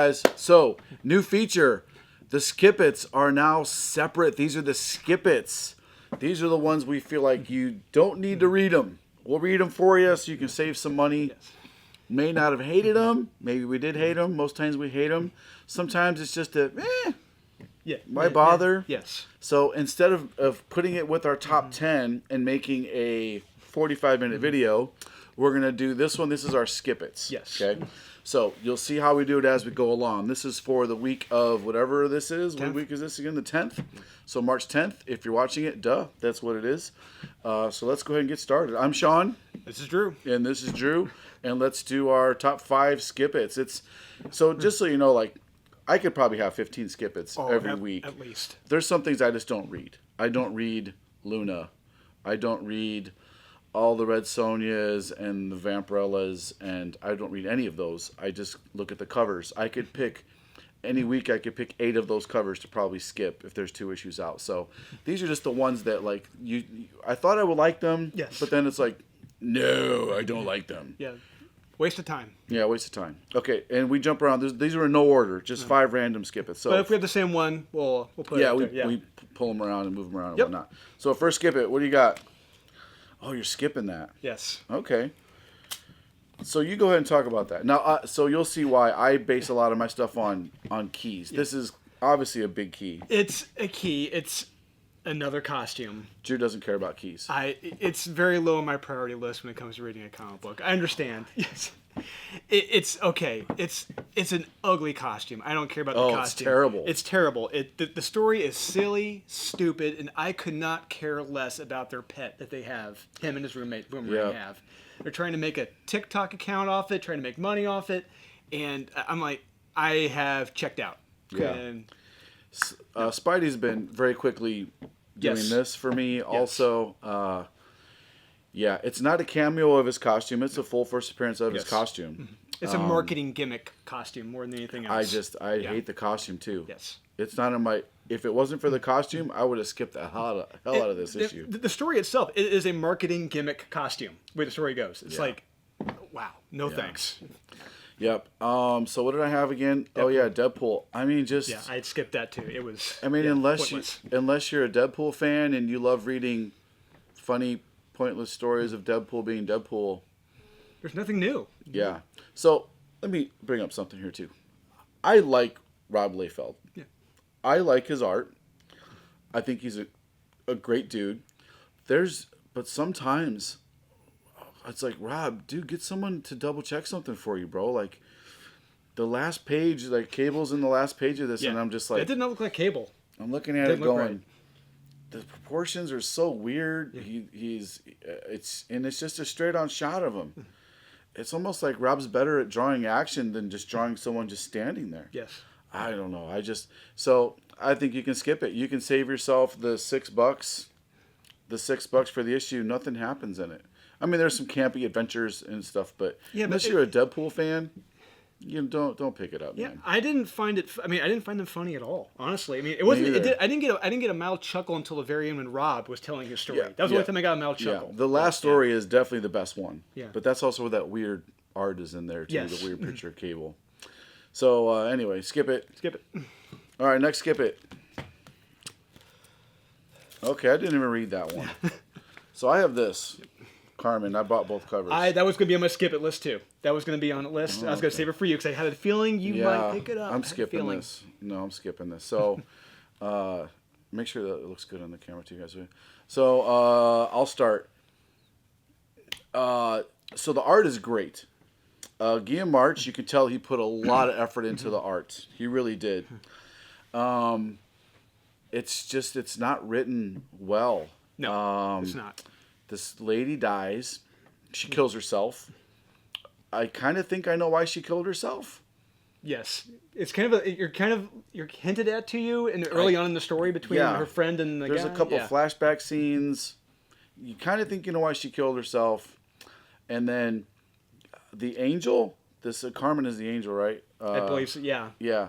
guys. So, new feature. The skip-its are now separate. These are the skip-its. These are the ones we feel like you don't need to read them. We'll read them for you so you can save some money. Yes. May not have hated them. Maybe we did hate them. Most times we hate them. Sometimes it's just why bother? Yes. So instead of putting it with our top 10 and making a 45-minute video, we're going to do this one. This is our skip-its. Yes. Okay. So you'll see how we do it as we go along. This is for the week of whatever this is. 10th. What week is this again? The 10th. So March 10th. If you're watching it, that's what it is. So let's go ahead and get started. I'm Shawn. This is Drew. And this is Drew. And let's do our top 5 skip-its. So just so you know, like, I could probably have 15 skip-its every week. At least. There's some things I just don't read. I don't read Luna. I don't read all the Red Sonias and the Vampirellas, and I don't read any of those. I just look at the covers. Any week I could pick 8 of those covers to probably skip if there's 2 issues out. So these are just the ones that, like, I thought I would like them, yes, but then it's like, no, I don't like them. Yeah. Waste of time. Yeah, waste of time. Okay, and we jump around. These are in no order, just 5 random skip-its. So but if we have the same one, we'll put it up there. we pull them around and move them around and whatnot. So first skip-it, what do you got? Oh, you're skipping that. Yes. Okay. So you go ahead and talk about that. Now, so you'll see why I base a lot of my stuff on keys. Yeah. This is obviously a big key. It's a key. It's another costume. Drew doesn't care about keys. It's very low on my priority list when it comes to reading a comic book. I understand. Yes. It's okay. It's an ugly costume. I don't care about the costume. It's terrible. It's terrible. The story is silly, stupid, and I could not care less about their pet that they have. Him and his roommate, Boomerang, have. They're trying to make a TikTok account off it, trying to make money off it, and I'm like, I have checked out. Yeah. And, Spidey's been very quickly doing this for me. Yes. Also, it's not a cameo of his costume. It's a full first appearance of his costume. It's a marketing gimmick costume more than anything else. I hate the costume too. Yes. It's not in my. If it wasn't for the costume, I would have skipped the hell out of this issue. The story itself is a marketing gimmick costume. Where the story goes, it's like, wow, no thanks. Yep. So what did I have again? Deadpool. Oh yeah, Deadpool. I mean, just I'd skip that too. It was. I mean, unless you're a Deadpool fan and you love reading funny, pointless stories of Deadpool being Deadpool, there's nothing new. Yeah. So let me bring up something here too. I like Rob Liefeld. Yeah. I like his art. I think he's a great dude. But sometimes it's like, Rob, dude, get someone to double check something for you, bro. Like the last page, like Cable's in the last page of this, and I'm just like, it didn't look like Cable. I'm looking at it going, the proportions are so weird. Yeah. It's just a straight on shot of him. It's almost like Rob's better at drawing action than just drawing someone just standing there. Yes. I don't know. So I think you can skip it. You can save yourself the $6. The $6 for the issue. Nothing happens in it. I mean, there's some campy adventures and stuff, but unless you're a Deadpool fan, you don't pick it up. Yeah, man. I didn't find them funny at all. Honestly, I mean, it wasn't. I didn't get a mild chuckle until the very end when Rob was telling his story. That was the only time I got a mild chuckle. Yeah. The last story is definitely the best one. Yeah. But that's also where that weird art is in there too. Yes. The weird picture of Cable. So anyway, skip it. Skip it. All right, next skip it. Okay, I didn't even read that one. So I have this. Carmen, I bought both covers. That was going to be on my skip it list too. That was going to be on the list. I was going to save it for you because I had a feeling you might pick it up. I'm skipping this. No, I'm skipping this. So make sure that it looks good on the camera too, guys. So I'll start. So the art is great. Guillaume March, you can tell he put a lot of effort into the art. He really did. It's not written well. No, it's not. This lady dies. She kills herself. I kind of think I know why she killed herself. Yes, it's you're hinted at to you early on in the story between her friend and the guy. There's a couple flashback scenes. You kind of think you know why she killed herself, and then the angel. Carmen is the angel, right? I believe so. Yeah. Yeah,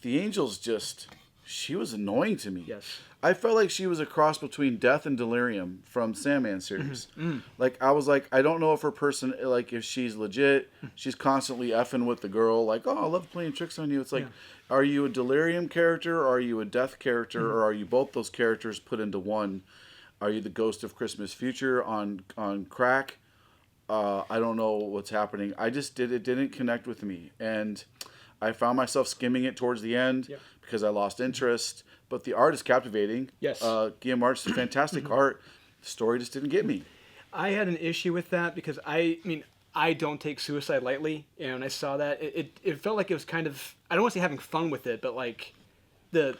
the angel's she was annoying to me. Yes. I felt like she was a cross between Death and Delirium from Sandman series. Like, I was like, I don't know if her person, like, if she's legit. She's constantly effing with the girl. Like, oh, I love playing tricks on you. It's like, are you a Delirium character, or are you a Death character, or are you both those characters put into one? Are you the Ghost of Christmas Future on crack? I don't know what's happening. It didn't connect with me. And I found myself skimming it towards the end because I lost interest. But the art is captivating. Yes. Guillaume March's fantastic art. The story just didn't get me. I had an issue with that because I don't take suicide lightly. And when I saw that, it felt like it was kind of, I don't want to say having fun with it, but like the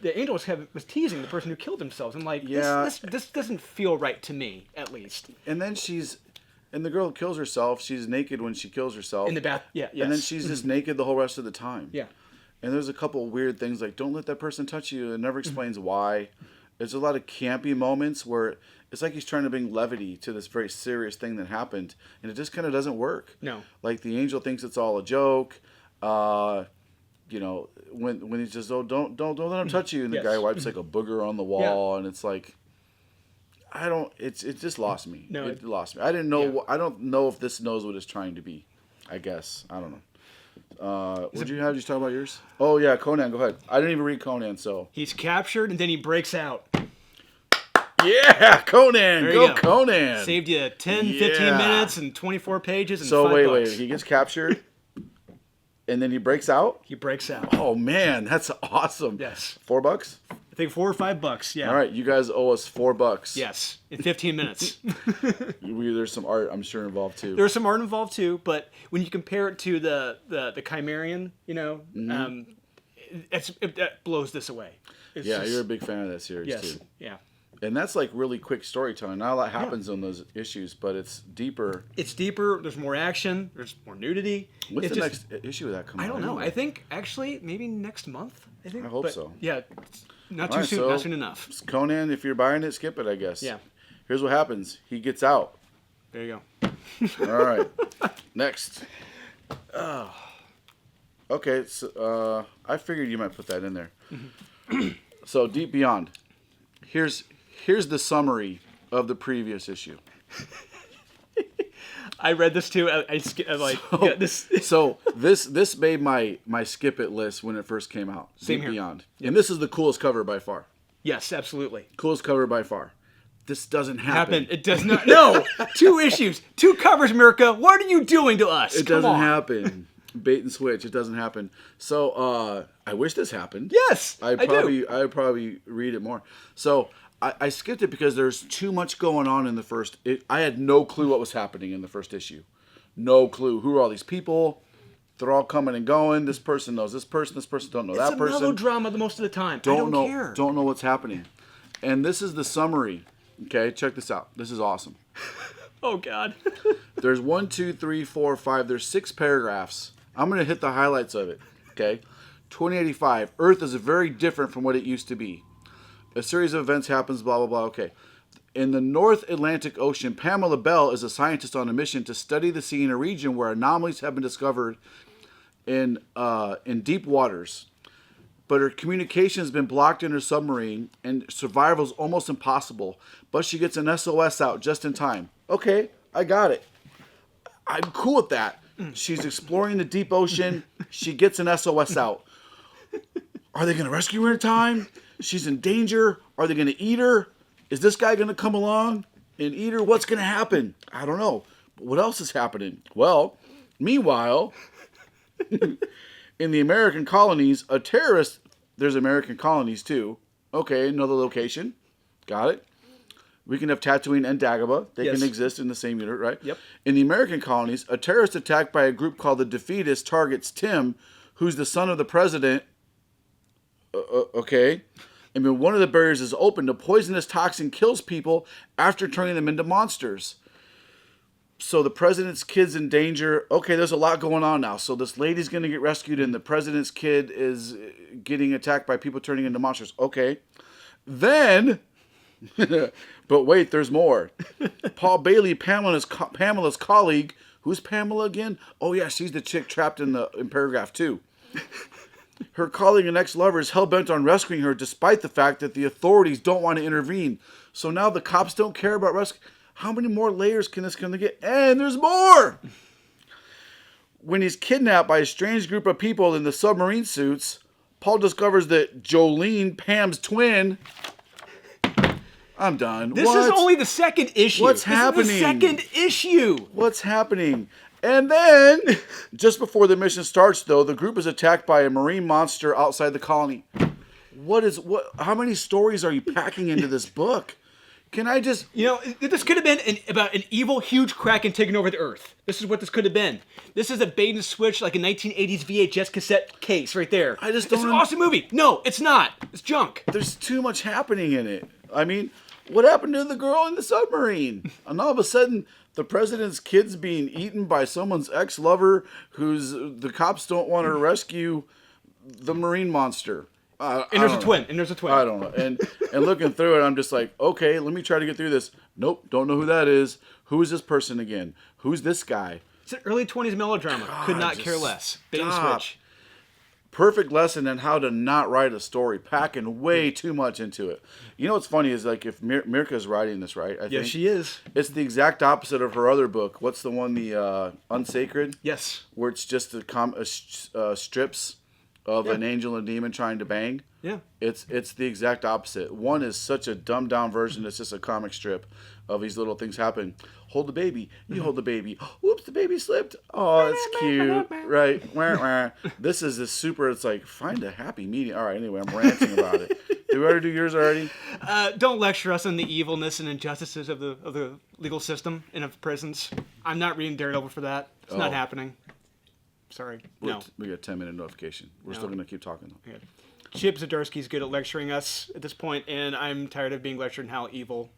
angel was teasing the person who killed themselves. I'm like, this doesn't feel right to me, at least. And then and the girl who kills herself, she's naked when she kills herself. In the bath, yes. And then she's just naked the whole rest of the time. Yeah. And there's a couple of weird things like, don't let that person touch you. It never explains why. There's a lot of campy moments where it's like he's trying to bring levity to this very serious thing that happened. And it just kind of doesn't work. No. Like the angel thinks it's all a joke. When he says, oh, don't let him touch you. And the guy wipes like a booger on the wall. And it's like, it just lost me. No, it lost me. I didn't know. I don't know if this knows what it's trying to be. I guess. I don't know. What did you talk about yours? Oh yeah, Conan. Go ahead. I didn't even read Conan, so he's captured and then he breaks out. Yeah, Conan. Go Conan. Saved you 10, 15 minutes and 24 pages and so $5. Wait. He gets captured, and then he breaks out. He breaks out. Oh man, that's awesome. Yes. $4? I think $4 or $5. Yeah. All right, you guys owe us $4. Yes, in 15 minutes. There's some art, I'm sure, involved too. There's some art involved too, but when you compare it to the Chimerian, that blows this away. You're a big fan of that series too. Yeah. And that's like really quick storytelling. Not a lot happens on those issues, but it's deeper. It's deeper. There's more action. There's more nudity. What's the next issue of that coming out? I don't know. I think actually maybe next month. I hope so. Yeah, not too soon. Not soon enough. Conan, if you're buying it, skip it. I guess. Yeah. Here's what happens. He gets out. There you go. All right. Next. Okay. So I figured you might put that in there. So Deep Beyond. Here's the summary of the previous issue. I read this too. So this made my skip it list when it first came out. Same Deep here. Beyond. And this is the coolest cover by far. Yes, absolutely. Coolest cover by far. This doesn't happen. It does not. No, 2 issues, 2 covers, Mirka. What are you doing to us? It doesn't happen. Bait and switch. It doesn't happen. So I wish this happened. Yes, I do. I'd probably read it more. So I skipped it because there's too much going on in the first. I had no clue what was happening in the first issue. No clue. Who are all these people? They're all coming and going. This person knows this person. This person don't know that person. It's a melodrama most of the time. I don't care. Don't know what's happening. And this is the summary. Okay, check this out. This is awesome. Oh God. There's 1, 2, 3, 4, 5. There's 6 paragraphs. I'm gonna hit the highlights of it. Okay, 2085. Earth is very different from what it used to be. A series of events happens. Blah blah blah. Okay. In the North Atlantic Ocean, Pamela Bell is a scientist on a mission to study the sea in a region where anomalies have been discovered in deep waters. But her communication has been blocked in her submarine, and survival is almost impossible. But she gets an SOS out just in time. Okay, I got it. I'm cool with that. She's exploring the deep ocean. She gets an SOS out. Are they going to rescue her in time? She's in danger. Are they going to eat her? Is this guy going to come along and eat her? What's going to happen? I don't know. But what else is happening? Well, meanwhile, in the American colonies, there's American colonies too. Okay, another location. Got it. We can have Tatooine and Dagobah. They can exist in the same unit, right? Yep. In the American colonies, a terrorist attack by a group called the Defeatists targets Tim, who's the son of the president. Okay. And when one of the barriers is opened, a poisonous toxin kills people after turning them into monsters. So the president's kid's in danger. Okay, there's a lot going on now. So this lady's going to get rescued, and the president's kid is getting attacked by people turning into monsters. Okay. Then, but wait, there's more. Paul Bailey, Pamela's colleague. Who's Pamela again? Oh, yeah, she's the chick trapped in paragraph 2. Her colleague and ex-lover is hell-bent on rescuing her despite the fact that the authorities don't want to intervene. So now the cops don't care about rescue. How many more layers can this gonna get? And there's more! When he's kidnapped by a strange group of people in the submarine suits, Paul discovers that Jolene, Pam's twin... I'm done. This is only the second issue. What's happening? This is the second issue. What's happening? And then, just before the mission starts, though, the group is attacked by a marine monster outside the colony. How many stories are you packing into this book? Can I just... This could have been about an evil, huge kraken taking over the Earth. This is what this could have been. This is a bait and switch, like a 1980s VHS cassette case right there. It's an awesome movie. No, it's not. It's junk. There's too much happening in it. I mean, what happened to the girl in the submarine? And all of a sudden, the president's kid's being eaten by someone's ex-lover the cops don't want to rescue the marine monster. And there's a twin. I don't know. And looking through it, I'm just like, okay, let me try to get through this. Nope, don't know who that is. Who is this person again? Who's this guy? It's an early 20s melodrama. God, could not care less. Bait and switch. Perfect lesson in how to not write a story, packing way too much into it. You know what's funny is, like, if Mirka's writing this, right? I think she is. It's the exact opposite of her other book. What's the one, the Unsacred? Yes. Where it's just strips of an angel and demon trying to bang. Yeah. It's the exact opposite. One is such a dumbed down version. It's just a comic strip of these little things happen. Hold the baby. You hold the baby. Whoops, the baby slipped. Oh, it's cute. Right. Wah, wah. This is this super, it's like, find a happy medium. All right, anyway, I'm ranting about it. Did we already do yours already? Don't lecture us on the evilness and injustices of the legal system and of prisons. I'm not reading Daredevil for that. It's not happening. Sorry. No. We got a 10-minute notification. We're still going to keep talking, though. Yeah. Chip Zdarsky's good at lecturing us at this point, and I'm tired of being lectured on how evil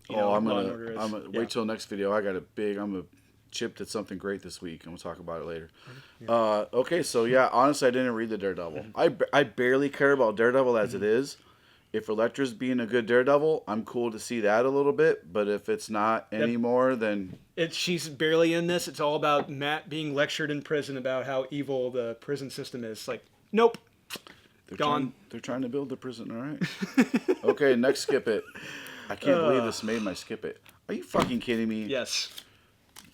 I'm gonna wait till next video. I'm a Chip did something great this week. I'm gonna talk about it later. Yeah. Okay, so yeah, honestly, I didn't read the Daredevil. I barely care about Daredevil as it is. If Elektra's being a good Daredevil, I'm cool to see that a little bit. But if it's not anymore, then she's barely in this. It's all about Matt being lectured in prison about how evil the prison system is. Like, nope. They're trying to build the prison, all right? Okay, next skip it. I can't believe this made my skip it. Are you fucking kidding me? Yes.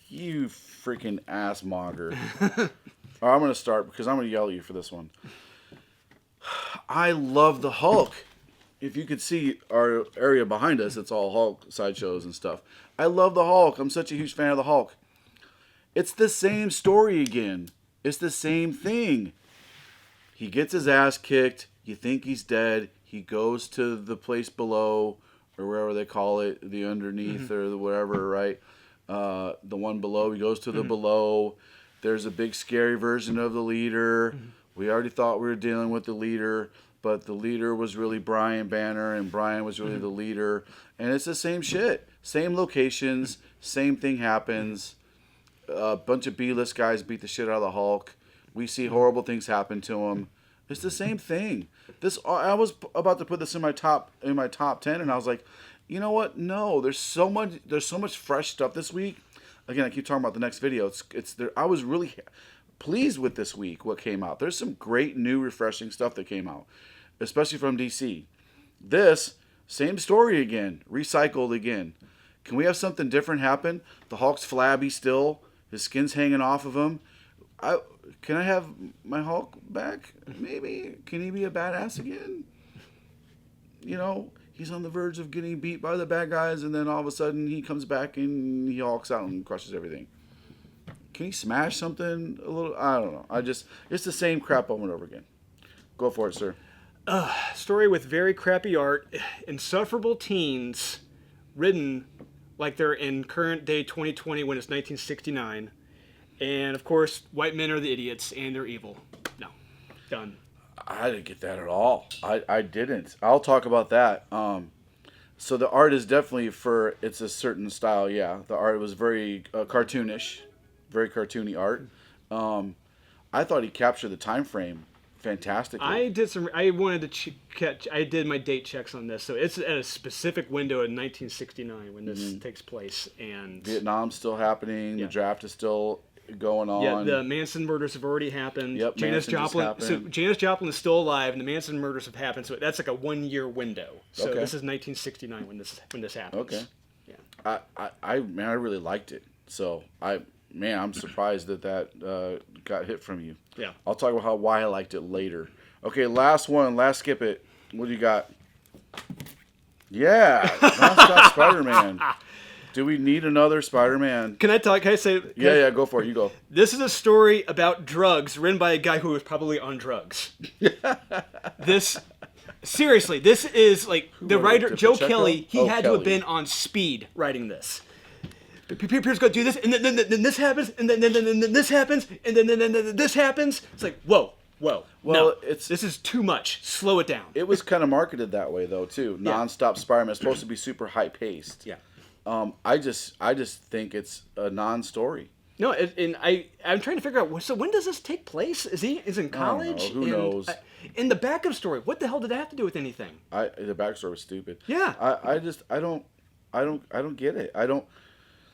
You freaking ass monger. All right, I'm going to start because I'm going to yell at you for this one. I love the Hulk. If you could see our area behind us, it's all Hulk sideshows and stuff. I love the Hulk. I'm such a huge fan of the Hulk. It's the same story again. It's the same thing. He gets his ass kicked. You think he's dead. He goes to the place below, or wherever they call it, the underneath or the whatever, right? The one below. He goes to the below. There's a big scary version of the leader. We already thought we were dealing with the leader, but the leader was really Brian Banner, and Brian was really the leader. And it's the same shit. Same locations. Same thing happens. A bunch of B-list guys beat the shit out of the Hulk. We see horrible things happen to him. It's the same thing. I was about to put this in my top 10, and I was like, you know what? No, there's so much fresh stuff this week. Again, I keep talking about the next video. It's there. I was really pleased with this week. What came out? There's some great new, refreshing stuff that came out, especially from DC. This same story again, recycled again. Can we have something different happen? The Hulk's flabby still. His skin's hanging off of him. Can I have my Hulk back? Maybe. Can he be a badass again? You know, he's on the verge of getting beat by the bad guys, and then all of a sudden he comes back and he hulks out and crushes everything. Can he smash something a little? I don't know. It's the same crap over and over again. Go for it, sir. Story with very crappy art. Insufferable teens written like they're in current day 2020 when it's 1969. And, of course, white men are the idiots, and they're evil. No. Done. I didn't get that at all. I didn't. I'll talk about that. So the art is definitely it's a certain style, yeah. The art was very cartoonish, very cartoony art. I thought he captured the time frame fantastically. I wanted to I did my date checks on this, so it's at a specific window in 1969 when this takes place. And Vietnam's still happening. Yeah. The draft is still going on. Yeah, the Manson murders have already happened. Yep, Janis Manson just Joplin. happened. So Janis Joplin is still alive, and the Manson murders have happened. So that's like a 1-year window. So Okay. this is 1969 when this happens. Okay. Yeah. I really liked it. So I'm surprised that got hit from you. Yeah. I'll talk about why I liked it later. Okay, last skip it. What do you got? Yeah, non-stop Spider-Man. Do we need another Spider-Man? Can I say? Yeah, go for it. You go. This is a story about drugs written by a guy who was probably on drugs. Seriously, this is like the writer, Joe Pacheco? Kelly, he had to Kelly. have been on speed writing this. Peter's going to do this, and then this happens, and then this happens, and then this happens. It's like, whoa. Well, no, this is too much. Slow it down. It was kind of marketed that way, though, too. Non-stop Spider-Man is supposed to be super high-paced. Yeah. I just think it's a non-story. No, and I'm trying to figure out. So when does this take place? Is he in college? Who knows? In the backup story, what the hell did that have to do with anything? The backstory was stupid. Yeah. I don't get it. I don't.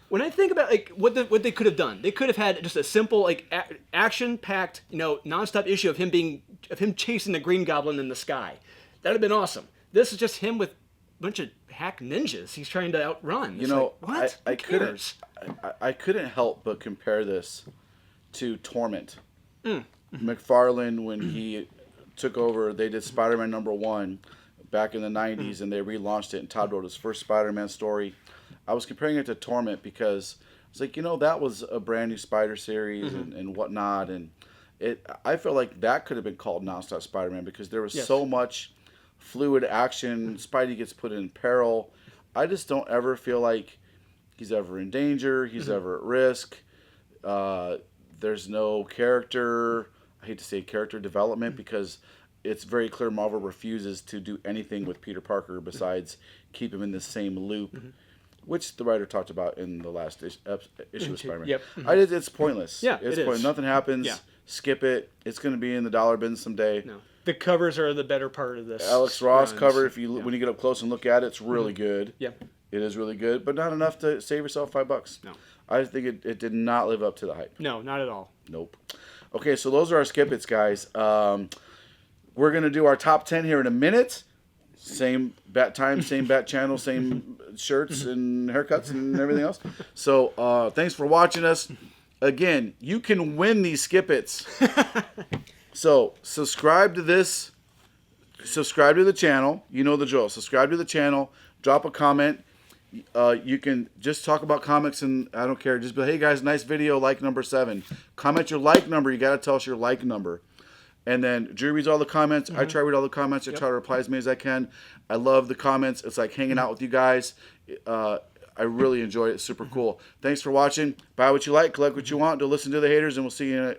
When I think about like what they could have done, they could have had just a simple like action-packed, nonstop issue of him chasing the Green Goblin in the sky. That'd have been awesome. This is just him with a bunch of hack ninjas he's trying to outrun. It's what? I couldn't help but compare this to Torment. McFarlane, when he took over, they did Spider-Man #1 back in the 90s, and they relaunched it, and Todd wrote his first Spider-Man story. I was comparing it to Torment because it's like, that was a brand new Spider series and whatnot, and I feel like that could have been called Nonstop Spider-Man because there was so much fluid action. Spidey gets put in peril. I just don't ever feel like he's ever in danger. He's ever at risk. There's no character. I hate to say character development because it's very clear Marvel refuses to do anything with Peter Parker besides keep him in the same loop, which the writer talked about in the last issue of Spider-Man. Yep. It's pointless. Yeah, it's it pointless. is. Nothing happens. Yeah. Skip it. It's going to be in the dollar bin someday. No. The covers are the better part of this. Alex Ross runs. cover, when you get up close and look at it, it's really good. Yeah. It is really good, but not enough to save yourself $5. No. I think it did not live up to the hype. No, not at all. Nope. Okay, so those are our skip its, guys. We're going to do our top 10 here in a minute. Same bat time, same bat channel, same shirts and haircuts and everything else. So thanks for watching us. Again, you can win these skip its. So subscribe to this. Subscribe to the channel. You know the drill. Subscribe to the channel. Drop a comment. You can just talk about comics and I don't care. Just be, hey guys, nice video, like number 7. Comment your like number. You got to tell us your like number. And then Drew reads all the comments. I try to read all the comments. I try to reply as many as I can. I love the comments. It's like hanging out with you guys. I really enjoy it. It's super cool. Thanks for watching. Buy what you like. Collect what you want. Don't listen to the haters. And we'll see you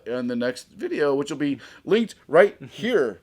in the next video, which will be linked right here.